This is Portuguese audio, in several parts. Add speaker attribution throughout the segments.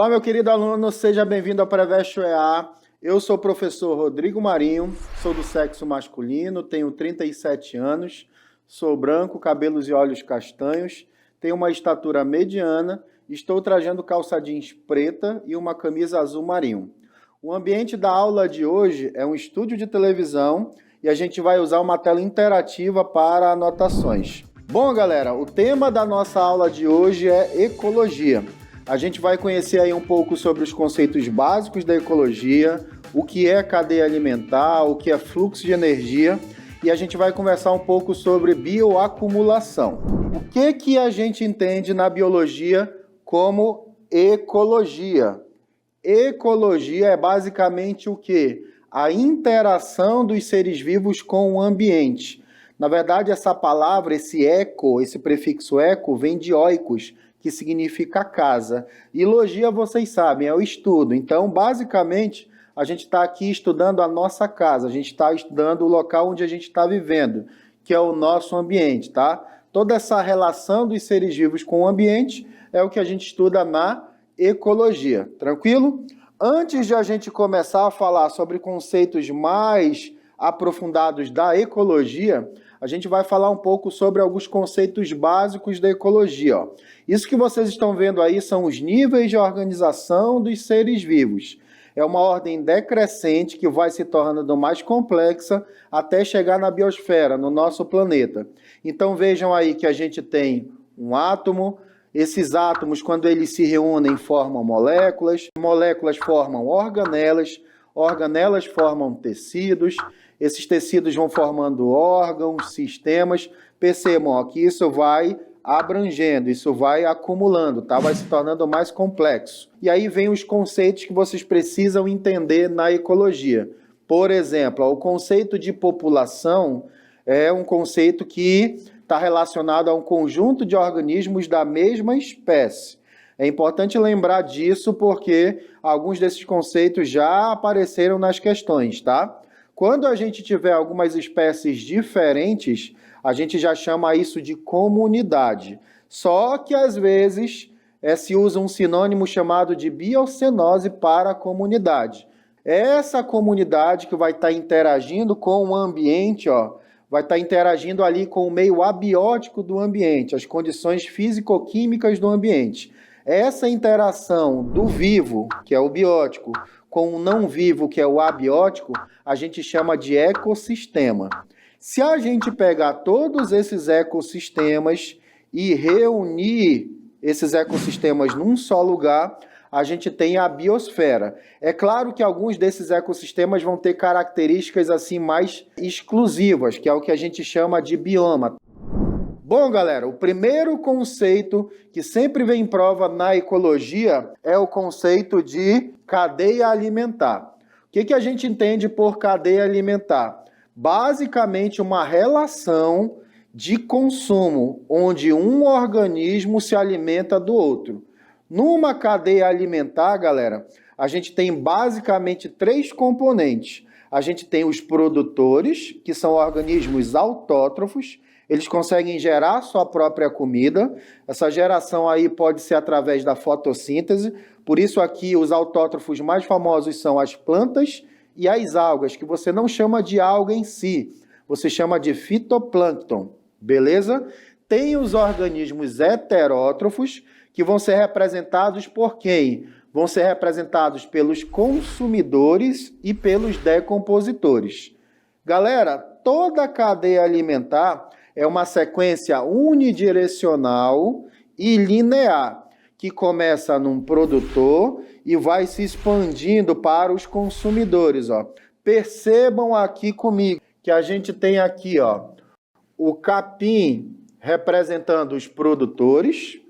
Speaker 1: Olá, meu querido aluno, seja bem-vindo ao Preveste EA. Eu sou o professor Rodrigo Marinho, sou do sexo masculino, tenho 37 anos, sou branco, cabelos e olhos castanhos, tenho uma estatura mediana, estou trajando calça jeans preta e uma camisa azul marinho. O ambiente da aula de hoje é um estúdio de televisão e a gente vai usar uma tela interativa para anotações. Bom, galera, o tema da nossa aula de hoje é ecologia. A gente vai conhecer aí um pouco sobre os conceitos básicos da ecologia, o que é cadeia alimentar, o que é fluxo de energia, e a gente vai conversar um pouco sobre bioacumulação. O que a gente entende na biologia como ecologia? Ecologia é basicamente o quê? A interação dos seres vivos com o ambiente. Na verdade, essa palavra, esse eco, esse prefixo eco, vem de oikos, que significa casa. E logia, vocês sabem, é o estudo. Então, basicamente, a gente está aqui estudando a nossa casa, a gente está estudando o local onde a gente está vivendo, que é o nosso ambiente, tá? Toda essa relação dos seres vivos com o ambiente é o que a gente estuda na ecologia, tranquilo? Antes de a gente começar a falar sobre conceitos mais aprofundados da ecologia, a gente vai falar um pouco sobre alguns conceitos básicos da ecologia. Ó. Isso que vocês estão vendo aí são os níveis de organização dos seres vivos. É uma ordem decrescente que vai se tornando mais complexa até chegar na biosfera, no nosso planeta. Então vejam aí que a gente tem um átomo, esses átomos, quando eles se reúnem, formam moléculas, moléculas formam organelas, organelas formam tecidos, esses tecidos vão formando órgãos, sistemas. Percebam ó, que isso vai abrangendo, isso vai acumulando, tá? Vai se tornando mais complexo. E aí vem os conceitos que vocês precisam entender na ecologia. Por exemplo, ó, o conceito de população é um conceito que está relacionado a um conjunto de organismos da mesma espécie. É importante lembrar disso porque alguns desses conceitos já apareceram nas questões, tá? Quando a gente tiver algumas espécies diferentes, a gente já chama isso de comunidade. Só que, às vezes, se usa um sinônimo chamado de biocenose para a comunidade. Essa comunidade que vai estar interagindo com o ambiente, ó, vai estar interagindo ali com o meio abiótico do ambiente, as condições físico-químicas do ambiente. Essa interação do vivo, que é o biótico, com o não vivo, que é o abiótico, a gente chama de ecossistema. Se a gente pegar todos esses ecossistemas e reunir esses ecossistemas num só lugar, a gente tem a biosfera. É claro que alguns desses ecossistemas vão ter características assim mais exclusivas, que é o que a gente chama de bioma. Bom, galera, o primeiro conceito que sempre vem em prova na ecologia é o conceito de cadeia alimentar. O que a gente entende por cadeia alimentar? Basicamente, uma relação de consumo, onde um organismo se alimenta do outro. Numa cadeia alimentar, galera, a gente tem basicamente três componentes. A gente tem os produtores, que são organismos autótrofos. Eles conseguem gerar sua própria comida. Essa geração aí pode ser através da fotossíntese. Por isso aqui os autótrofos mais famosos são as plantas e as algas, que você não chama de alga em si, você chama de fitoplâncton, beleza? Tem os organismos heterótrofos, que vão ser representados por quem? Vão ser representados pelos consumidores e pelos decompositores. Galera, toda a cadeia alimentar é uma sequência unidirecional e linear, que começa num produtor e vai se expandindo para os consumidores. Ó. Percebam aqui comigo que a gente tem aqui ó, o capim representando os produtores,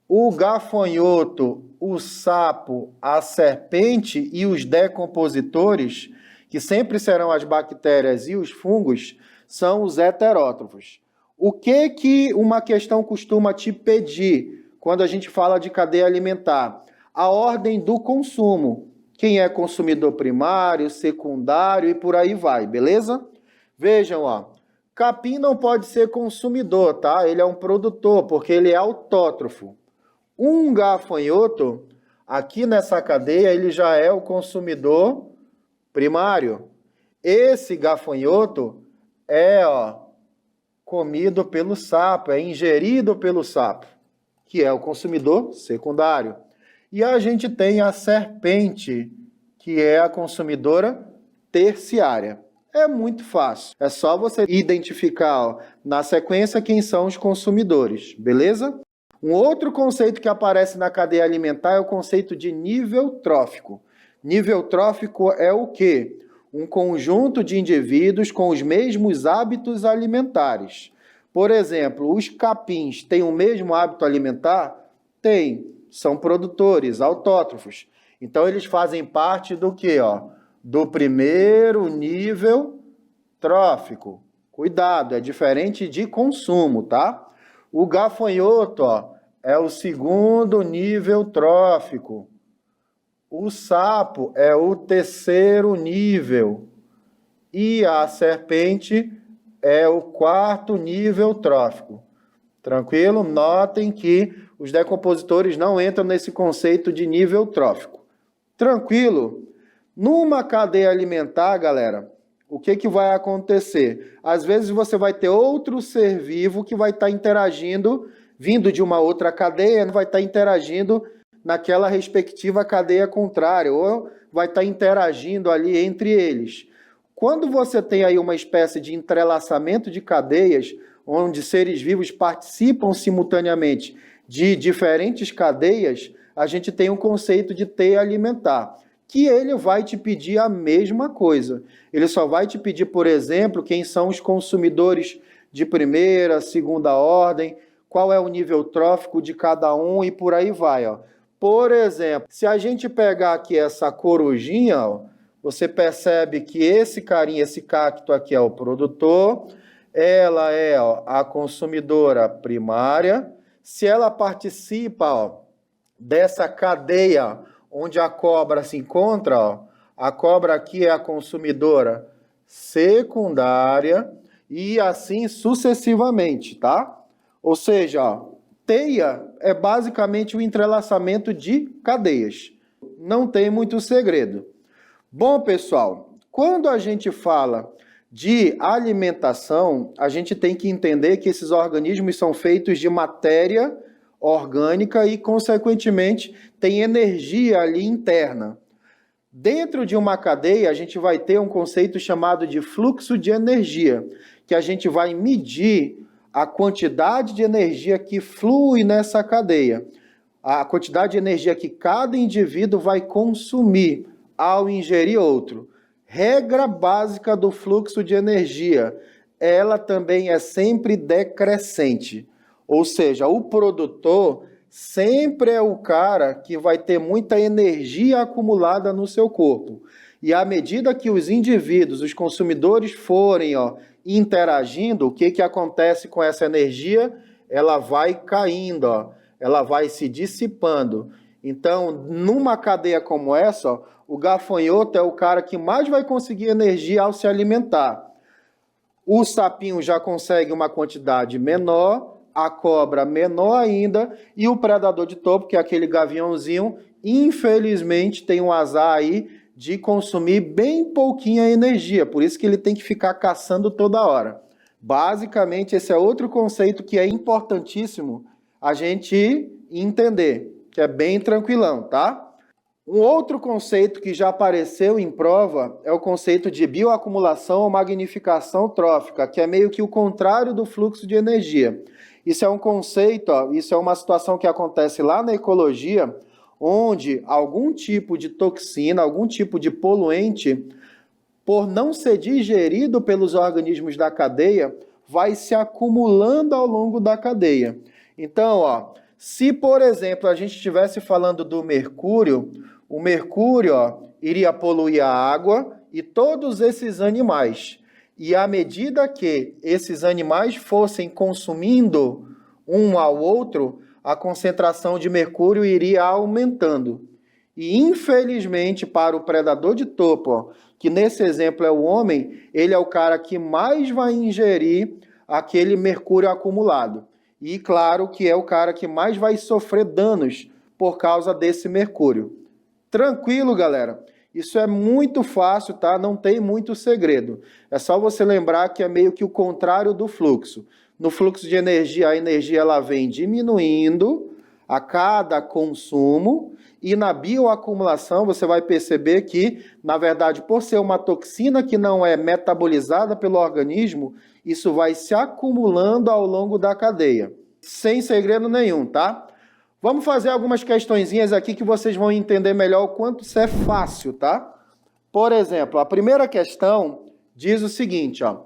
Speaker 1: o gafanhoto, o sapo, a serpente e os decompositores, que sempre serão as bactérias e os fungos, são os heterótrofos. O que uma questão costuma te pedir quando a gente fala de cadeia alimentar? A ordem do consumo. Quem é consumidor primário, secundário e por aí vai, beleza? Vejam, ó. Capim não pode ser consumidor, tá? Ele é um produtor, porque ele é autótrofo. Um gafanhoto, aqui nessa cadeia, ele já é o consumidor primário. Esse gafanhoto é, comido pelo sapo, é ingerido pelo sapo, que é o consumidor secundário. E a gente tem a serpente, que é a consumidora terciária. É muito fácil. É só você identificar na sequência quem são os consumidores, beleza? Um outro conceito que aparece na cadeia alimentar é o conceito de nível trófico. Nível trófico é o quê? Um conjunto de indivíduos com os mesmos hábitos alimentares. Por exemplo, os capins têm o mesmo hábito alimentar? Tem. São produtores, autótrofos. Então, eles fazem parte do quê? Do primeiro nível trófico. Cuidado, é diferente de consumo, tá? O gafanhoto, é o segundo nível trófico. O sapo é o terceiro nível. E a serpente é o quarto nível trófico. Tranquilo? Notem que os decompositores não entram nesse conceito de nível trófico. Tranquilo? Numa cadeia alimentar, galera, o que vai acontecer? Às vezes você vai ter outro ser vivo que vai estar interagindo, vindo de uma outra cadeia, vai estar interagindo naquela respectiva cadeia contrária, ou vai estar interagindo ali entre eles. Quando você tem aí uma espécie de entrelaçamento de cadeias, onde seres vivos participam simultaneamente de diferentes cadeias, a gente tem um conceito de teia alimentar, que ele vai te pedir a mesma coisa. Ele só vai te pedir, por exemplo, quem são os consumidores de primeira, segunda ordem, qual é o nível trófico de cada um e por aí vai. Por exemplo, se a gente pegar aqui essa corujinha, você percebe que esse carinha, esse cacto aqui é o produtor, ela é a consumidora primária. Se ela participa dessa cadeia onde a cobra se encontra, a cobra aqui é a consumidora secundária e assim sucessivamente, tá? Ou seja, teia é basicamente o entrelaçamento de cadeias. Não tem muito segredo. Bom, pessoal, quando a gente fala de alimentação, a gente tem que entender que esses organismos são feitos de matéria orgânica e, consequentemente, tem energia ali interna. Dentro de uma cadeia, a gente vai ter um conceito chamado de fluxo de energia, que a gente vai medir a quantidade de energia que flui nessa cadeia, a quantidade de energia que cada indivíduo vai consumir ao ingerir outro. Regra básica do fluxo de energia, ela também é sempre decrescente. Ou seja, o produtor sempre é o cara que vai ter muita energia acumulada no seu corpo. E à medida que os indivíduos, os consumidores forem interagindo, o que acontece com essa energia? Ela vai caindo, ela vai se dissipando. Então, numa cadeia como essa, o gafanhoto é o cara que mais vai conseguir energia ao se alimentar. O sapinho já consegue uma quantidade menor, a cobra menor ainda, e o predador de topo, que é aquele gaviãozinho, infelizmente tem um azar aí de consumir bem pouquinha energia, por isso que ele tem que ficar caçando toda hora. Basicamente, esse é outro conceito que é importantíssimo a gente entender, que é bem tranquilão, tá? Um outro conceito que já apareceu em prova é o conceito de bioacumulação ou magnificação trófica, que é meio que o contrário do fluxo de energia. Isso é um conceito, isso é uma situação que acontece lá na ecologia, onde algum tipo de toxina, algum tipo de poluente, por não ser digerido pelos organismos da cadeia, vai se acumulando ao longo da cadeia. Então, se, por exemplo, a gente estivesse falando do mercúrio, o mercúrio iria poluir a água e todos esses animais. e à medida que esses animais fossem consumindo um ao outro, a concentração de mercúrio iria aumentando. E infelizmente para o predador de topo, ó, que nesse exemplo é o homem, ele é o cara que mais vai ingerir aquele mercúrio acumulado. E claro que é o cara que mais vai sofrer danos por causa desse mercúrio. Tranquilo, galera? Isso é muito fácil, tá? Não tem muito segredo. É só você lembrar que é meio que o contrário do fluxo. No fluxo de energia, a energia ela vem diminuindo a cada consumo, e na bioacumulação você vai perceber que, na verdade, por ser uma toxina que não é metabolizada pelo organismo, isso vai se acumulando ao longo da cadeia. Sem segredo nenhum, tá? Vamos fazer algumas questõezinhas aqui que vocês vão entender melhor o quanto isso é fácil, tá? Por exemplo, a primeira questão diz o seguinte, ó.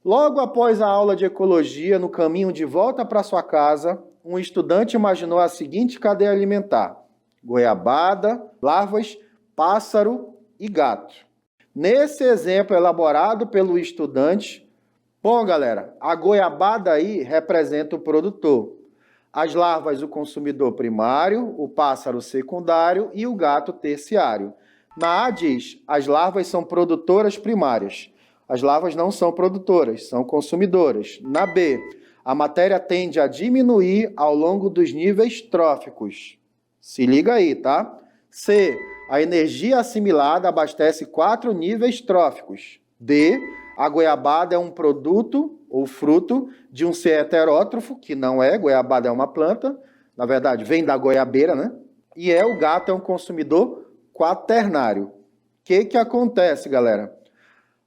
Speaker 1: Logo após a aula de ecologia, no caminho de volta para sua casa, um estudante imaginou a seguinte cadeia alimentar: goiabada, larvas, pássaro e gato. Nesse exemplo elaborado pelo estudante, bom, galera, a goiabada aí representa o produtor, as larvas o consumidor primário, o pássaro secundário e o gato terciário. Na A diz, as larvas são produtoras primárias. As larvas não são produtoras, são consumidoras. Na B, a matéria tende a diminuir ao longo dos níveis tróficos. Se liga aí, tá? C, a energia assimilada abastece 4 níveis tróficos. D, a goiabada é um produto ou fruto de um ser heterótrofo, que não é, goiabada é uma planta, na verdade vem da goiabeira, né? E o gato é um consumidor quaternário. O que acontece, galera?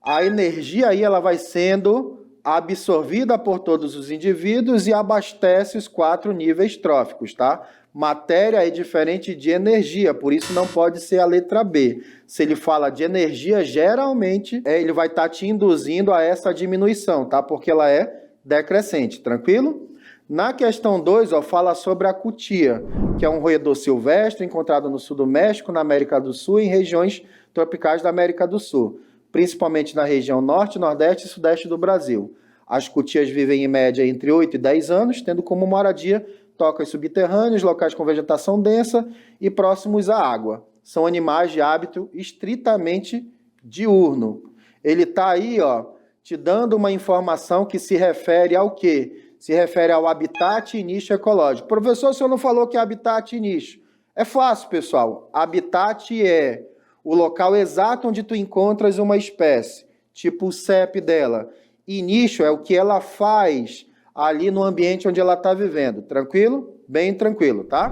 Speaker 1: A energia aí ela vai sendo absorvida por todos os indivíduos e abastece os 4 níveis tróficos, tá? Matéria é diferente de energia, por isso não pode ser a letra B. Se ele fala de energia, geralmente ele vai estar te induzindo a essa diminuição, tá? Porque ela é decrescente, tranquilo? Na questão 2, ó, fala sobre a cutia, que é um roedor silvestre encontrado no sul do México, na América do Sul e em regiões tropicais da América do Sul, principalmente na região norte, nordeste e sudeste do Brasil. As cutias vivem em média entre 8 e 10 anos, tendo como moradia tocas subterrâneos, locais com vegetação densa e próximos à água. São animais de hábito estritamente diurno. Ele está aí, ó, te dando uma informação que se refere ao quê? Se refere ao habitat e nicho ecológico. Professor, o senhor não falou que é habitat e nicho? É fácil, pessoal. Habitat é o local exato onde tu encontras uma espécie, tipo o CEP dela. E nicho é o que ela faz ali no ambiente onde ela está vivendo. Tranquilo? Bem tranquilo, tá?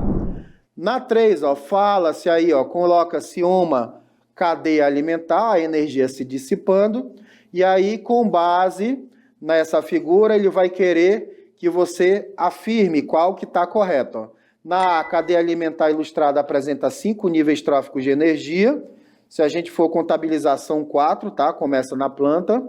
Speaker 1: Na 3, ó, fala-se aí, ó, coloca-se uma cadeia alimentar, a energia se dissipando, e aí, com base nessa figura, ele vai querer que você afirme qual que está correto. Ó. Na A, cadeia alimentar ilustrada apresenta 5 níveis tróficos de energia. Se a gente for contabilizar, são 4, tá? Começa na planta.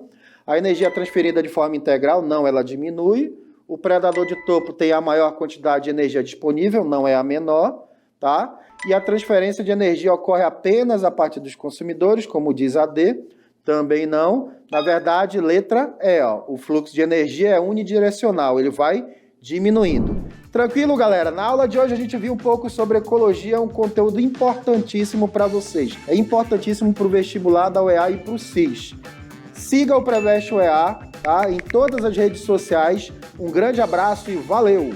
Speaker 1: A energia transferida de forma integral, não, ela diminui. O predador de topo tem a maior quantidade de energia disponível, não é a menor, tá? E a transferência de energia ocorre apenas a partir dos consumidores, como diz a D, também não. Na verdade, letra E, ó, o fluxo de energia é unidirecional, ele vai diminuindo. Tranquilo, galera? Na aula de hoje a gente viu um pouco sobre ecologia, um conteúdo importantíssimo para vocês. É importantíssimo para o vestibular da UEA e para o SIS. Siga o Preveste UEA, tá? Em todas as redes sociais. Um grande abraço e valeu!